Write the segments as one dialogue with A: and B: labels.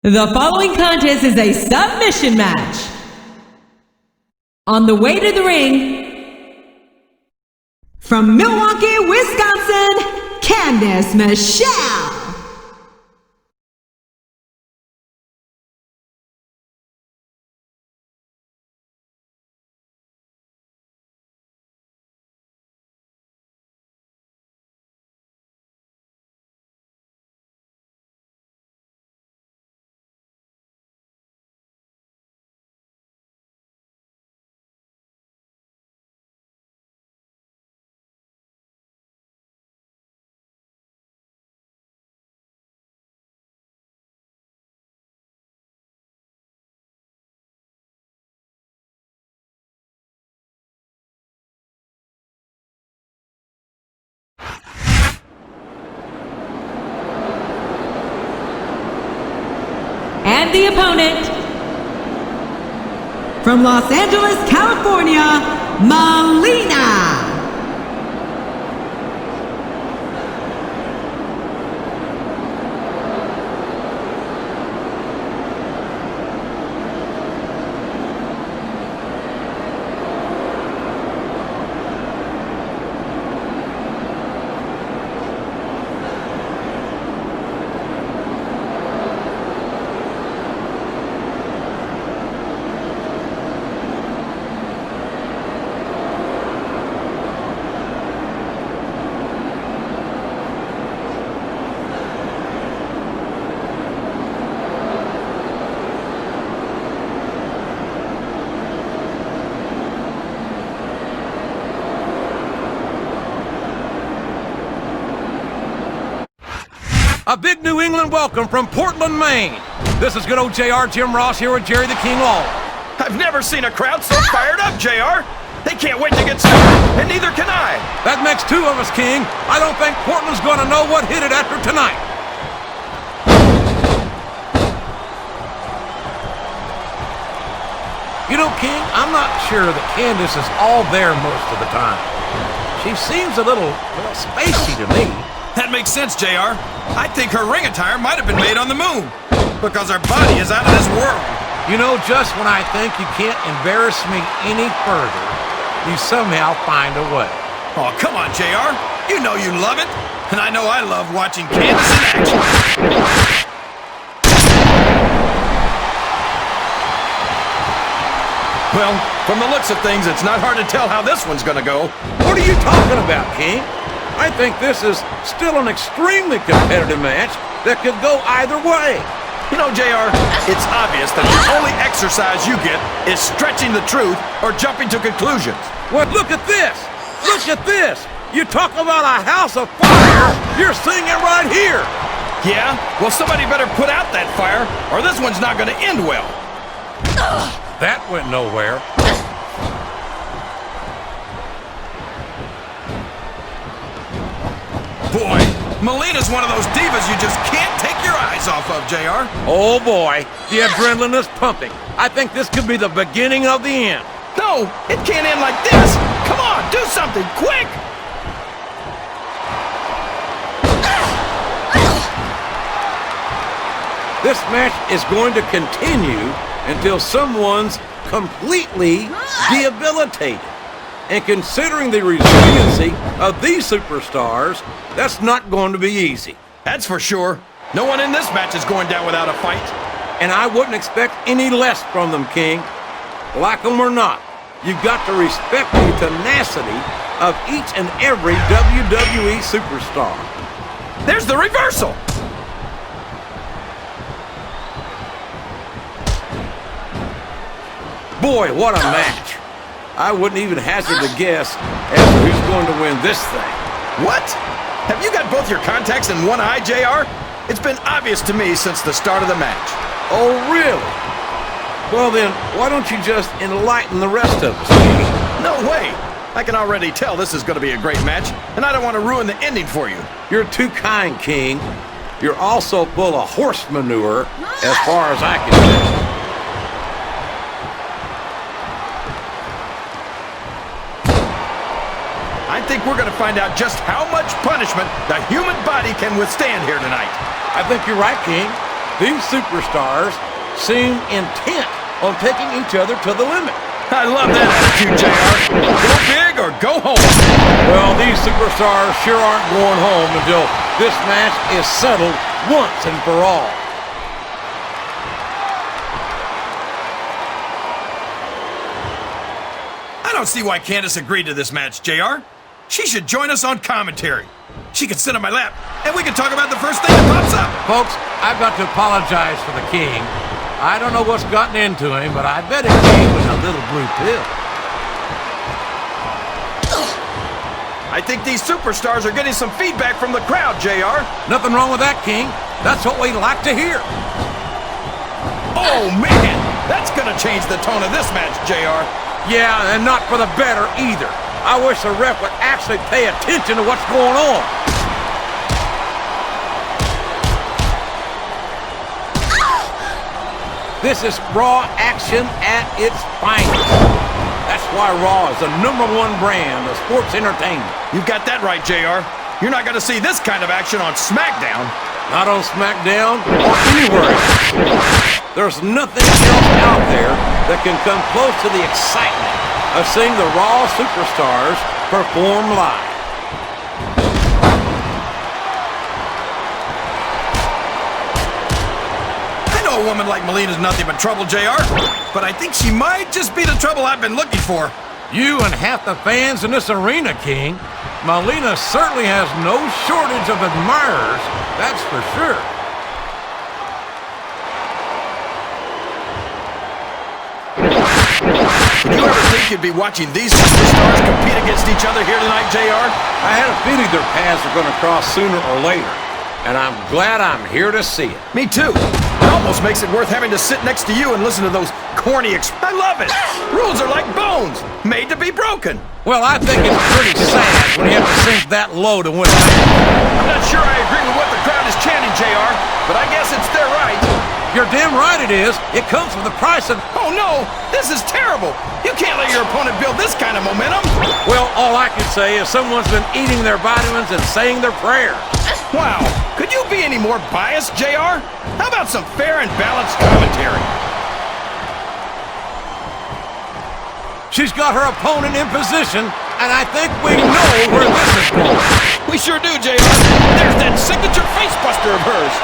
A: The following contest is a submission match. On the way to the ring, from Milwaukee, Wisconsin, Candice Michelle. And the opponent, from Los Angeles, California, Melina.
B: A big New England welcome from Portland, Maine. This is good old JR Jim Ross here with Jerry the King Lawler.
C: I've never seen a crowd so fired up, JR. They can't wait to get started, and neither can I.
B: That makes two of us, King. I don't think Portland's going to know what hit it after tonight. You know, King, I'm not sure that Candice is all there most of the time. She seems a little, well, spacey to me.
C: That makes sense, JR. I think her ring attire might have been made on the moon, because her body is out of this world.
B: You know, just when I think you can't embarrass me any further, you somehow find a way.
C: Oh, come on, JR. You know you love it, and I know I love watching Candice in action. Well, from the looks of things, it's not hard to tell how this one's gonna go.
B: What are you talking about, King? I think this is still an extremely competitive match that could go either way.
C: You know, JR, it's obvious that the only exercise you get is stretching the truth or jumping to conclusions.
B: Well, look at this! Look at this! You talk about a house of fire, you're seeing it right here!
C: Yeah? Well, somebody better put out that fire, or this one's not gonna end well.
B: That went nowhere.
C: Boy, Melina's one of those divas you just can't take your eyes off of, JR.
B: Oh boy, the adrenaline is pumping. I think this could be the beginning of the end.
C: No, it can't end like this. Come on, do something, quick!
B: This match is going to continue until someone's completely debilitated. And considering the resiliency of these superstars, that's not going to be easy.
C: That's for sure. No one in this match is going down without a fight.
B: And I wouldn't expect any less from them, King. Like them or not, you've got to respect the tenacity of each and every WWE superstar.
C: There's the reversal!
B: Boy, what a match. I wouldn't even hazard a guess as to who's going to win this thing.
C: What? Have you got both your contacts in one eye, JR? It's been obvious to me since the start of the match.
B: Oh, really? Well then, why don't you just enlighten the rest of us, King?
C: No way! I can already tell this is going to be a great match, and I don't want to ruin the ending for you.
B: You're too kind, King. You're also full of horse manure, as far as I can tell.
C: I think we're going to find out just how much punishment the human body can withstand here tonight.
B: I think you're right, King. These superstars seem intent on taking each other to the limit.
C: I love that attitude, JR. Go big or go home.
B: Well, these superstars sure aren't going home until this match is settled once and for all.
C: I don't see why Candice agreed to this match, JR. She should join us on commentary. She can sit on my lap, and we can talk about the first thing that pops up.
B: Folks, I've got to apologize for the King. I don't know what's gotten into him, but I bet it came with a little blue pill.
C: I think these superstars are getting some feedback from the crowd, JR.
B: Nothing wrong with that, King. That's what we like to hear.
C: Oh, man! That's gonna change the tone of this match, JR.
B: Yeah, and not for the better either. I wish the ref would actually pay attention to what's going on. This is Raw action at its finest. That's why Raw is the #1 brand of sports entertainment.
C: You got that right, JR. You're not gonna see this kind of action on SmackDown.
B: Not on SmackDown or anywhere else. There's nothing else out there that can come close to the excitement of seeing the Raw superstars perform live.
C: A woman like Melina's nothing but trouble, JR, but I think she might just be the trouble I've been looking for.
B: You and half the fans in this arena, King. Melina certainly has no shortage of admirers, that's for sure.
C: Did you ever think you'd be watching these superstars compete against each other here tonight, JR?
B: I had a feeling their paths were going to cross sooner or later, and I'm glad I'm here to see it.
C: Me too. It almost makes it worth having to sit next to you and listen to those corny I love it! Rules are like bones, made to be broken.
B: Well, I think it's pretty sad when you have to sink that low to win a match.
C: I'm not sure I agree with what the crowd is chanting, JR, but I guess it's their right.
B: You're damn right it is. It comes with the price of...
C: Oh no, this is terrible. You can't let your opponent build this kind of momentum.
B: Well, all I can say is someone's been eating their vitamins and saying their prayers.
C: Wow, could you be any more biased, JR? How about some fair and balanced commentary?
B: She's got her opponent in position, and I think we know where this is going.
C: We sure do, JR. There's that signature facebuster of hers.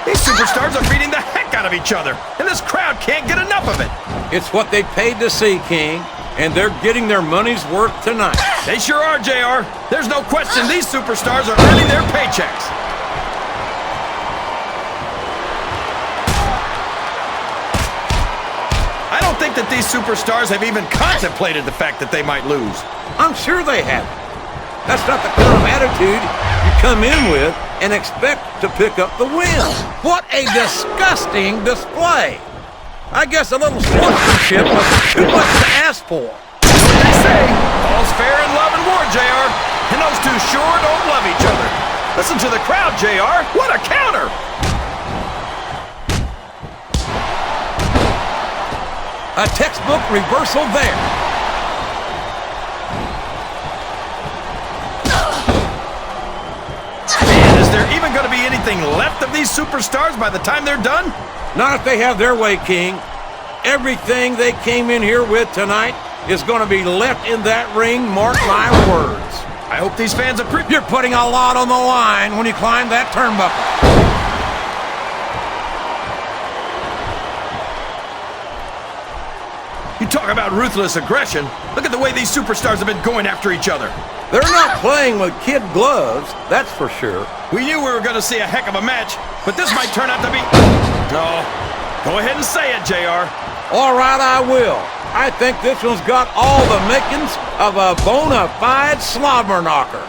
C: These superstars are beating the heck out of each other, and this crowd can't get enough of it.
B: It's what they paid to see, King, and they're getting their money's worth tonight.
C: They sure are, JR. There's no question these superstars are earning their paychecks. I don't think that these superstars have even contemplated the fact that they might lose.
B: I'm sure they haven't. That's not the kind of attitude you come in with and expect to pick up the win. What a disgusting display. I guess a little sportsmanship was too much to ask for.
C: You know what they say, all's fair in love and war, JR. And those two sure don't love each other. Listen to the crowd, JR. What a counter!
B: A textbook reversal there.
C: Man, is there even going to be anything left of these superstars by the time they're done?
B: Not if they have their way, King. Everything they came in here with tonight is going to be left in that ring, mark my words.
C: I hope these fans appreciate.
B: You're putting a lot on the line when you climb that turnbuckle.
C: You talk about ruthless aggression. Look at the way these superstars have been going after each other.
B: They're not playing with kid gloves, that's for sure.
C: We knew we were going to see a heck of a match, but this might turn out to be... No. Go ahead and say it, JR.
B: All right, I will. I think this one's got all the makings of a bona fide slobber knocker.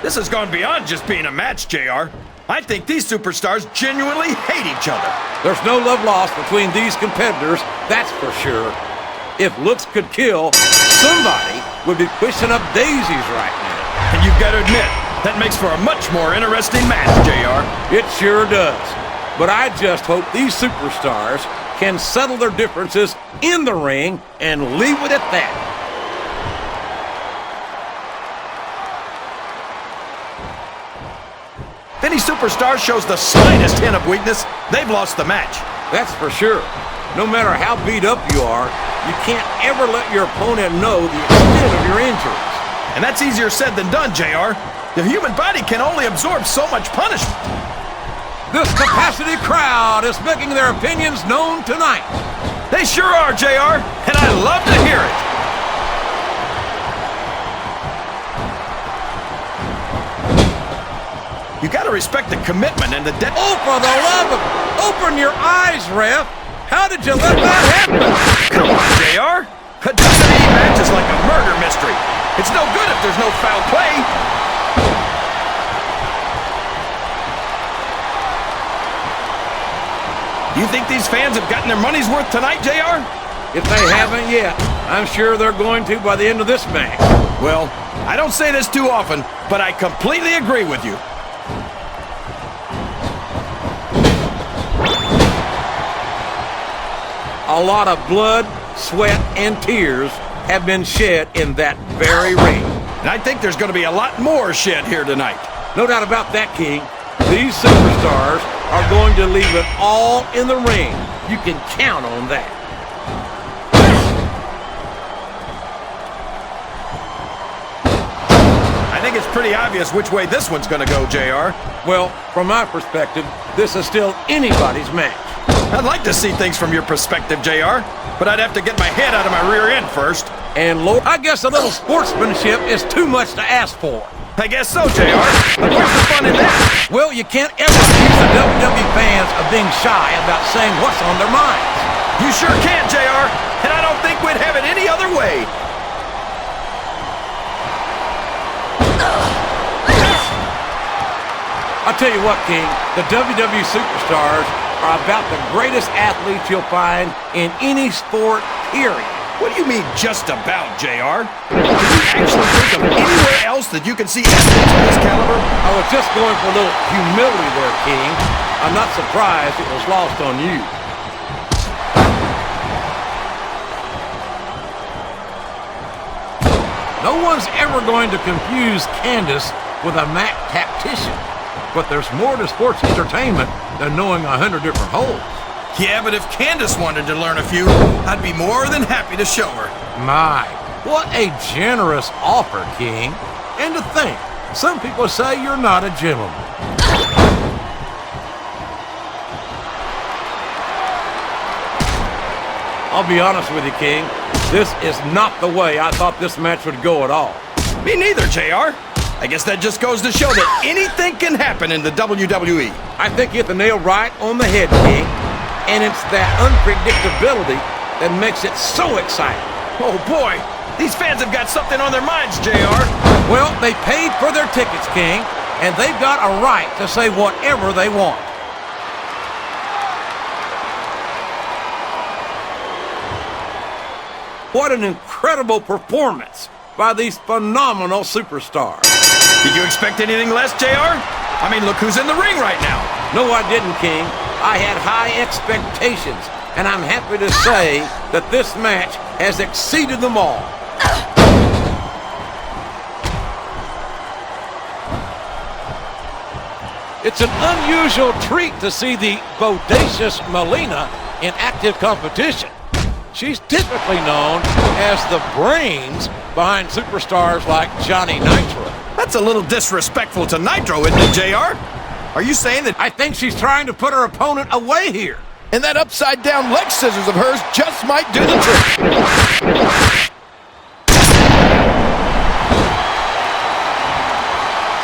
C: This has gone beyond just being a match, JR. I think these superstars genuinely hate each other.
B: There's no love lost between these competitors, that's for sure. If looks could kill, somebody would be pushing up daisies right now.
C: And you've got to admit, that makes for a much more interesting match, JR.
B: It sure does. But I just hope these superstars can settle their differences in the ring and leave it at that.
C: If any superstar shows the slightest hint of weakness, they've lost the match.
B: That's for sure. No matter how beat up you are, you can't ever let your opponent know the extent of your injuries.
C: And that's easier said than done, JR. The human body can only absorb so much punishment.
B: This capacity crowd is making their opinions known tonight.
C: They sure are, JR, and I love to hear it. You gotta respect the commitment and the
B: Oh, for the love of... Open your eyes, ref! How did you let that happen?
C: Come on, JR. A WWE match is like a murder mystery. It's no good if there's no foul play. You think these fans have gotten their money's worth tonight, JR?
B: If they haven't yet, I'm sure they're going to by the end of this match.
C: Well, I don't say this too often, but I completely agree with you.
B: A lot of blood, sweat, and tears have been shed in that very ring.
C: And I think there's going to be a lot more shed here tonight.
B: No doubt about that, King. These superstars are going to leave it all in the ring. You can count on that.
C: I think it's pretty obvious which way this one's going to go, JR.
B: Well, from my perspective, this is still anybody's match.
C: I'd like to see things from your perspective, JR, but I'd have to get my head out of my rear end first.
B: And Lord, I guess a little sportsmanship is too much to ask for.
C: I guess so, JR. But where's the fun in that?
B: Well, you can't ever accuse the WWE fans of being shy about saying what's on their minds.
C: You sure can, JR, and I don't think we'd have it any other way.
B: I'll tell you what, King, the WWE superstars are about the greatest athletes you'll find in any sport, period.
C: What do you mean, just about, JR? Can you actually think of anywhere else that you can see athletes of this caliber?
B: I was just going for a little humility there, King. I'm not surprised it was lost on you. No one's ever going to confuse Candice with a Mac tactician. But there's more to sports entertainment than knowing 100 different holds.
C: Yeah, but if Candice wanted to learn a few, I'd be more than happy to show her.
B: My, what a generous offer, King. And to think, some people say you're not a gentleman. I'll be honest with you, King. This is not the way I thought this match would go at all.
C: Me neither, JR. I guess that just goes to show that anything can happen in the WWE.
B: I think you hit the nail right on the head, King. And it's that unpredictability that makes it so exciting.
C: Oh boy, these fans have got something on their minds, JR.
B: Well, they paid for their tickets, King, and they've got a right to say whatever they want. What an incredible performance by these phenomenal superstars.
C: Did you expect anything less, JR? I mean, look who's in the ring right now.
B: No, I didn't, King. I had high expectations, and I'm happy to say that this match has exceeded them all. It's an unusual treat to see the bodacious Melina in active competition. She's typically known as the brains behind superstars like Johnny Nitro.
C: That's a little disrespectful to Nitro, isn't it, JR? Are you saying that
B: I think she's trying to put her opponent away here?
C: and that upside-down leg scissors of hers just might do the trick?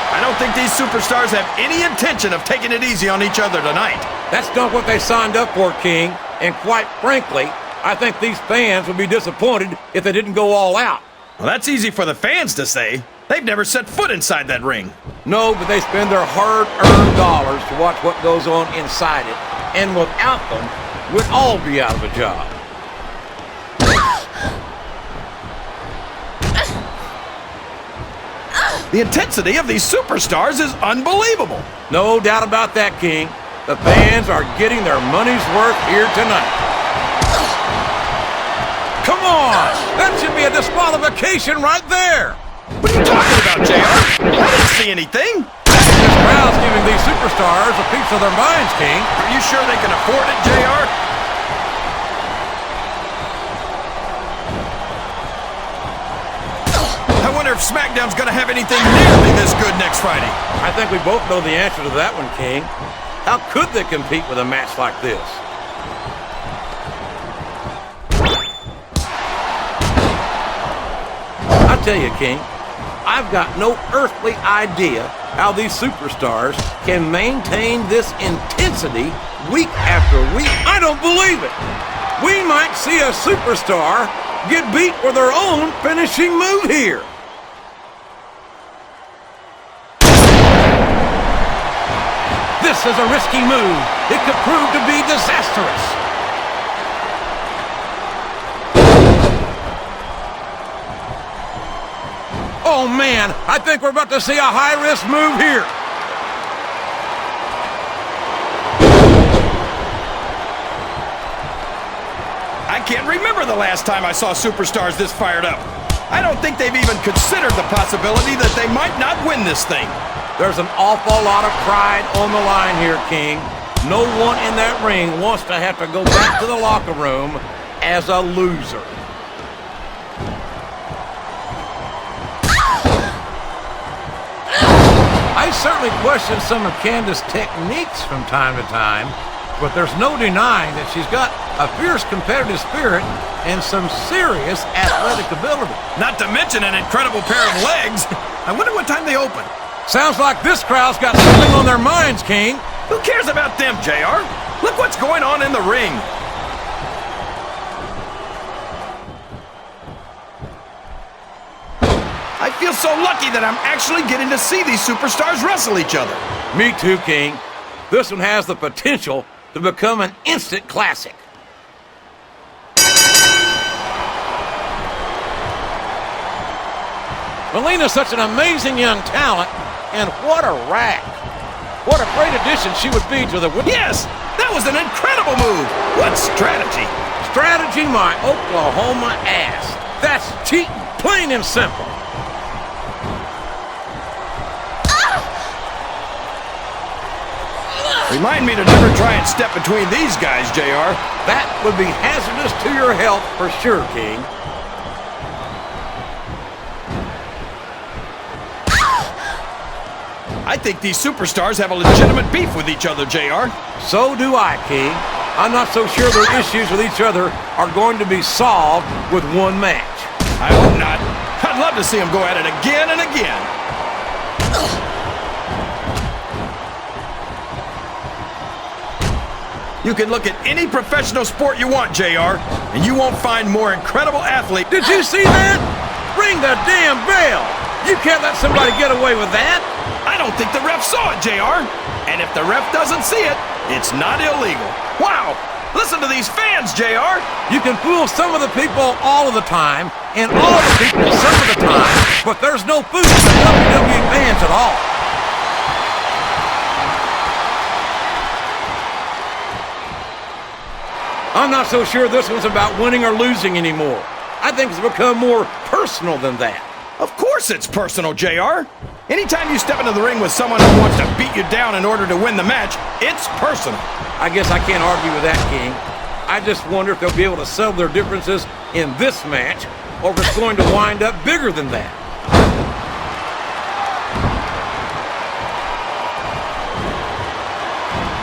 C: I don't think these superstars have any intention of taking it easy on each other tonight.
B: That's not what they signed up for, King. And quite frankly, I think these fans would be disappointed if they didn't go all out.
C: Well, that's easy for the fans to say. They've never set foot inside that ring.
B: No, but they spend their hard-earned dollars to watch what goes on inside it. And without them, we'd all be out of a job.
C: The intensity of these superstars is unbelievable.
B: No doubt about that, King. The fans are getting their money's worth here tonight. Come on! That should be a disqualification right there!
C: What are you talking about, JR? I didn't see anything.
B: This crowd's giving these superstars a piece of their minds, King.
C: Are you sure they can afford it, JR? I wonder if SmackDown's going to have anything nearly this good next Friday.
B: I think we both know the answer to that one, King. How could they compete with a match like this? I tell you, King, I've got no earthly idea how these superstars can maintain this intensity week after week. I don't believe it. We might see a superstar get beat with their own finishing move here. This is a risky move. It could prove to be disastrous. Oh, man, I think we're about to see a high-risk move here.
C: I can't remember the last time I saw superstars this fired up. I don't think they've even considered the possibility that they might not win this thing.
B: There's an awful lot of pride on the line here, King. No one in that ring wants to have to go back to the locker room as a loser. I certainly question some of Candice's techniques from time to time, but there's no denying that she's got a fierce competitive spirit and some serious athletic ability.
C: Not to mention an incredible pair of legs. I wonder what time they open.
B: Sounds like this crowd's got something on their minds, King.
C: Who cares about them, JR? Look what's going on in the ring. I feel so lucky that I'm actually getting to see these superstars wrestle each other.
B: Me too, King. This one has the potential to become an instant classic. Melina's such an amazing young talent, and what a rack. What a great addition she would be to the...
C: Yes, that was an incredible move. What strategy?
B: Strategy, my Oklahoma ass. That's cheating, plain and simple.
C: Remind me to never try and step between these guys, JR.
B: That would be hazardous to your health for sure, King.
C: I think these superstars have a legitimate beef with each other, JR.
B: So do I, King. I'm not so sure their issues with each other are going to be solved with one match.
C: I hope not. I'd love to see them go at it again and again. You can look at any professional sport you want, JR, and you won't find more incredible athletes.
B: Did you see that? Ring the damn bell! You can't let somebody get away with that!
C: I don't think the ref saw it, JR. And if the ref doesn't see it, it's not illegal. Wow! Listen to these fans, JR.
B: You can fool some of the people all of the time, and all of the people some of the time, but there's no fooling the WWE fans at all. I'm not so sure this one's about winning or losing anymore. I think it's become more personal than that.
C: Of course it's personal, JR. Anytime you step into the ring with someone who wants to beat you down in order to win the match, it's personal.
B: I guess I can't argue with that, King. I just wonder if they'll be able to settle their differences in this match, or if it's going to wind up bigger than that.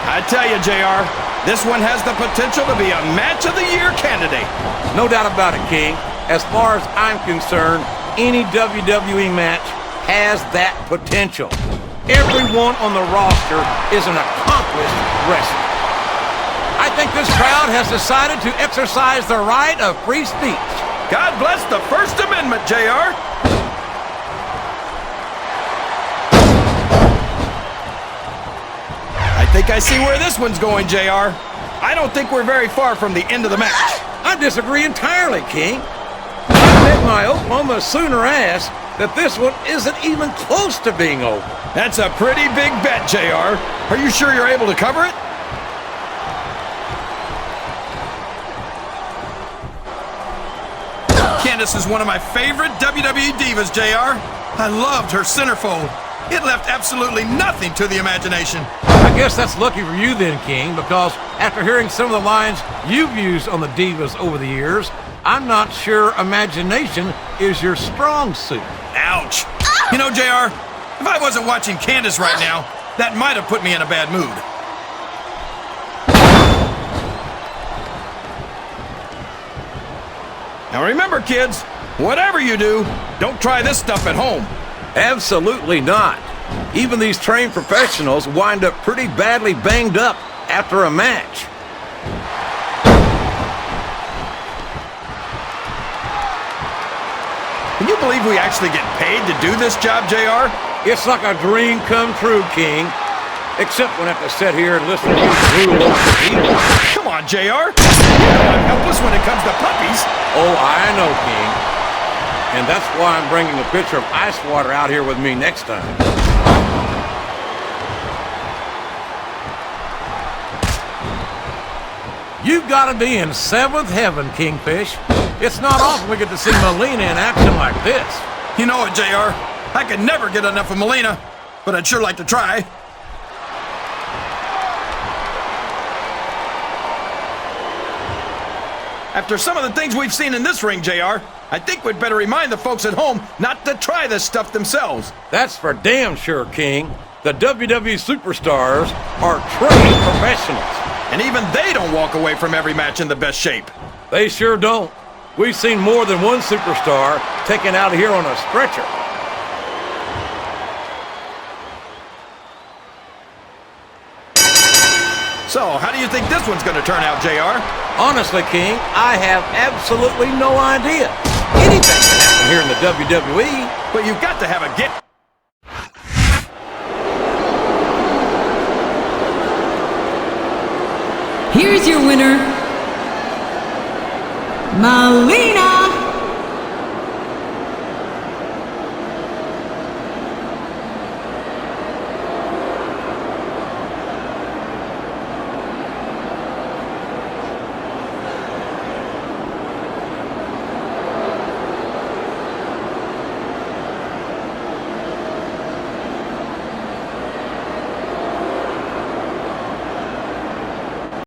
C: I tell you, JR, this one has the potential to be a Match of the Year candidate.
B: No doubt about it, King. As far as I'm concerned, any WWE match has that potential. Everyone on the roster is an accomplished wrestler. I think this crowd has decided to exercise the right of free speech.
C: God bless the First Amendment, JR. I think I see where this one's going, JR. I don't think we're very far from the end of the match.
B: I disagree entirely, King. I bet my Oklahoma Sooner ass that this one isn't even close to being over.
C: That's a pretty big bet, JR. Are you sure you're able to cover it? Candice is one of my favorite WWE divas, JR. I loved her centerfold. It left absolutely nothing to the imagination.
B: I guess that's lucky for you then, King, because after hearing some of the lines you've used on the divas over the years, I'm not sure imagination is your strong suit.
C: Ouch. You know, JR, if I wasn't watching Candice right now, that might have put me in a bad mood. Now remember, kids, whatever you do, don't try this stuff at home.
B: Absolutely not. Even these trained professionals wind up pretty badly banged up after a match.
C: Can you believe we actually get paid to do this job, JR?
B: It's like a dream come true, King. Except when I have to sit here and listen to you drool over the people.
C: Come on, JR. You know I'm helpless when it comes to puppies.
B: Oh, I know, King. And that's why I'm bringing a pitcher of ice water out here with me next time. You've got to be in seventh heaven, Kingfish. It's not often we get to see Melina in action like this.
C: You know it, JR. I could never get enough of Melina, but I'd sure like to try. After some of the things we've seen in this ring, JR, I think we'd better remind the folks at home not to try this stuff themselves.
B: That's for damn sure, King. The WWE superstars are trained professionals.
C: And even they don't walk away from every match in the best shape.
B: They sure don't. We've seen more than one superstar taken out of here on a stretcher.
C: So, how do you think this one's going to turn out, JR?
B: Honestly, King, I have absolutely no idea. Anything can happen here in the WWE.
C: But you've got to have a get.
A: Here's your winner, Melina.